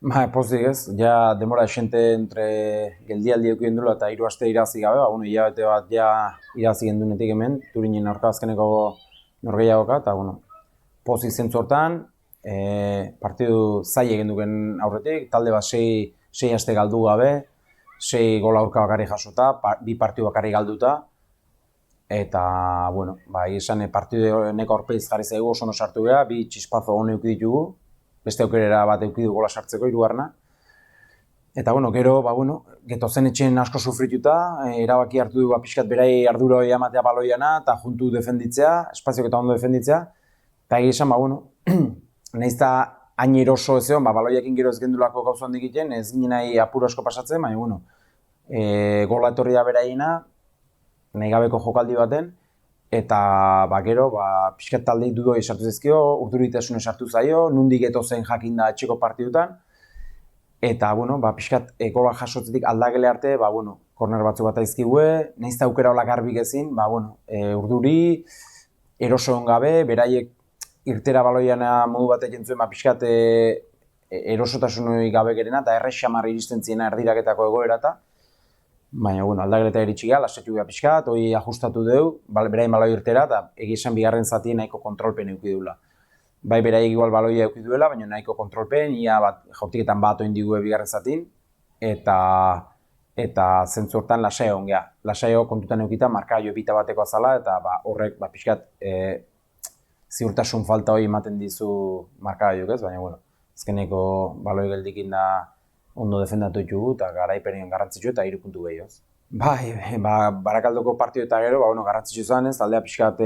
Pozik ez, ja demora esente entre geldialdi eukien dula eta 3 aste irazi gabe, hilabete bat ja irazi gendunetik hemen, Turinen aurka azkeneko norgehiagoka, eta pozik zentzu hortan, partidu zai egin duken aurretik, talde bat sei aste galdu gabe, 6 gol aurka bakarrik jasota, 2 partidu bakarrik galduta, eta, izan partidu neko aurpeiz jarri zaigu oso ondo sartu geha, 2 txispazo hone euki ditugu, beste aukerera bat euki du gola sartzeko, 3. Eta, gero, getozen etxen asko sufrituta, erabaki hartu du pixkat berai ardura hori amatea baloiana, eta juntu defenditzea, espazioak eta ondo defenditzea, eta egia esan, nahiz eta hain eroso ez egon, baloiakin gero ez gendulako gauza handik egiten, ez ginen nahi apuro asko pasatzen, baina, gola etorri da beraiena, nahi gabeko jokaldi baten, eta gero, pixkat taldeik dudoi sartu zizkio, urduritasune sartu zaio, nundik getozen jakinda etxeko partidutan, eta, pixkat gola jasotzetik aldagele arte, korner batzuk bat aizkigue, nahiz eta aukera hola garbik ezin, urduri, eroso gabe, beraiek irtera baloiana modu batek entzuen, pixkat erosotasunoi gabe gerena, eta errex xamarri iristen ziena erdiraketako egoera eta, baina, aldageleta eritxik gara, lasetu gara pixkat, hori ajustatu dugu, beraien baloi irtera, eta egizan bigarren zati nahiko kontrolpen euki duela. Bai, beraiek igual baloia euki duela, baina nahiko kontrolpen, ia jautiketan bat oin digue bigarren zatin, eta zentzu hortan lasai egon geha. Lasai kontutan eukita, marka joepita bateko azala, eta horrek pixkat ziurtasun falta hori ematen dizu marka joek ez, baina, azkeneko baloi geldikin da ondo defendatu ditugu eta garaipenien garrantzitsu eta 3 puntu behioz. Bai, Barakaldoko partidu eta gero, garrantzitsu zen ez, taldea pixkat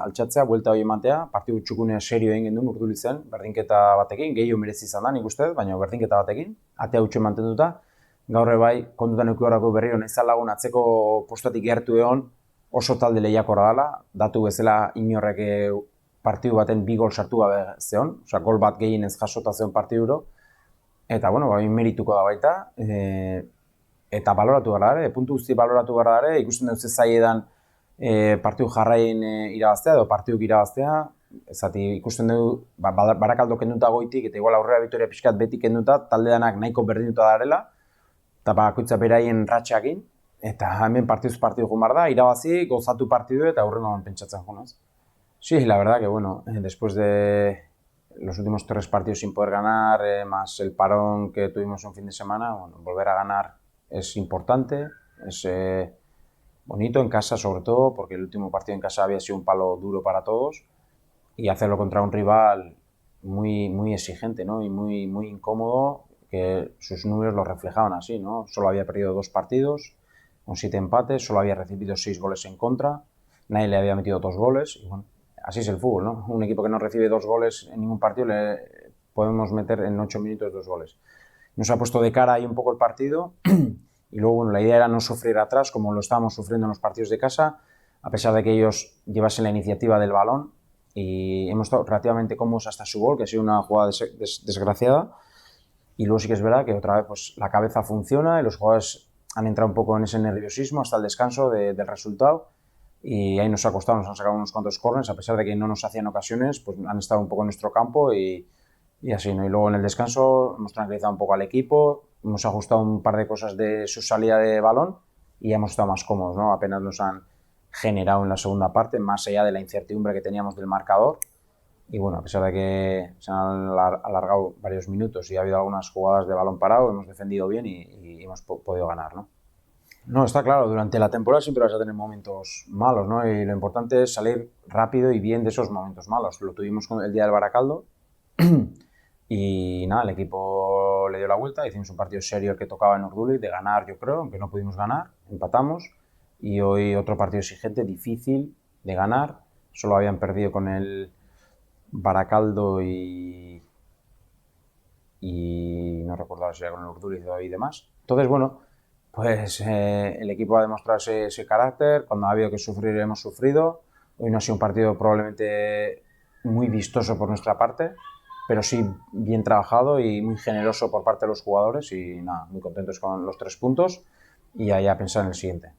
altxatzea, buelta hori ematea, partidu txukunea serio egin gendun Urduri zen, berdinketa batekin, gehiago merezi izan da nik uste, baina berdinketa batekin, atea hutsu mantenduta. Gaur bai, kontutan euki horako berriro, nahiz lagun atzeko postatik gertu egon oso talde lehiakorra dela, datu bezala inorrek partidu baten 2 gol sartu gabe zeon, osea, gol bat gehienez jasota zeon partiduro, eta, merituko da baita, eta baloratu gara ere, puntu guzti baloratu gara ere, ikusten dut zaiedan partidu jarraien irabaztea edo partiduk irabaztea, ezati ikusten dut Barakaldo kenduta goitik eta igual aurrera Vitoria pixkat beti kenduta, taldeanak nahiko berdinuta darela, eta bakoitza beraien ratxakin, eta hemen partiduz partidu jumar da, irabazi, gozatu partidu eta aurrengoan pentsatzen jonaz. Sí, la verdad que después de los últimos 3 partidos sin poder ganar, más el parón que tuvimos un fin de semana, volver a ganar es importante, es bonito en casa sobre todo, porque el último partido en casa había sido un palo duro para todos, y hacerlo contra un rival muy, muy exigente, ¿no? Y muy, muy incómodo, que sus números lo reflejaban así, ¿no? Solo había perdido 2 partidos, con 7 empates, solo había recibido 6 goles en contra, nadie le había metido 2 goles, y así es el fútbol, ¿no? Un equipo que no recibe 2 goles en ningún partido le podemos meter en 8 minutos 2 goles. Nos ha puesto de cara ahí un poco el partido y luego, la idea era no sufrir atrás como lo estábamos sufriendo en los partidos de casa, a pesar de que ellos llevasen la iniciativa del balón y hemos estado relativamente cómodos hasta su gol, que ha sido una jugada desgraciada. Y luego sí que es verdad que otra vez pues, la cabeza funciona y los jugadores han entrado un poco en ese nerviosismo hasta el descanso del resultado. Y ahí nos ha costado, nos han sacado unos cuantos corners, a pesar de que no nos hacían ocasiones, pues han estado un poco en nuestro campo y así, ¿no? Y luego en el descanso hemos tranquilizado un poco al equipo, hemos ajustado un par de cosas de su salida de balón y hemos estado más cómodos, ¿no? Apenas nos han generado en la segunda parte, más allá de la incertidumbre que teníamos del marcador. Y a pesar de que se han alargado varios minutos y ha habido algunas jugadas de balón parado, hemos defendido bien y hemos podido ganar, ¿no? No, está claro, durante la temporada siempre vas a tener momentos malos, ¿no? Y lo importante es salir rápido y bien de esos momentos malos. Lo tuvimos el día del Baracaldo y nada, el equipo le dio la vuelta, hicimos un partido serio que tocaba en Urduliz, de ganar yo creo, aunque no pudimos ganar, empatamos. Y hoy otro partido exigente, difícil de ganar, solo habían perdido con el Baracaldo y no recuerdo si era con el Urduliz y demás. Entonces, pues el equipo ha demostrado ese carácter, cuando ha habido que sufrir hemos sufrido. Hoy no ha sido un partido probablemente muy vistoso por nuestra parte, pero sí bien trabajado y muy generoso por parte de los jugadores y nada, muy contentos con los 3 puntos y ahí a pensar en el siguiente.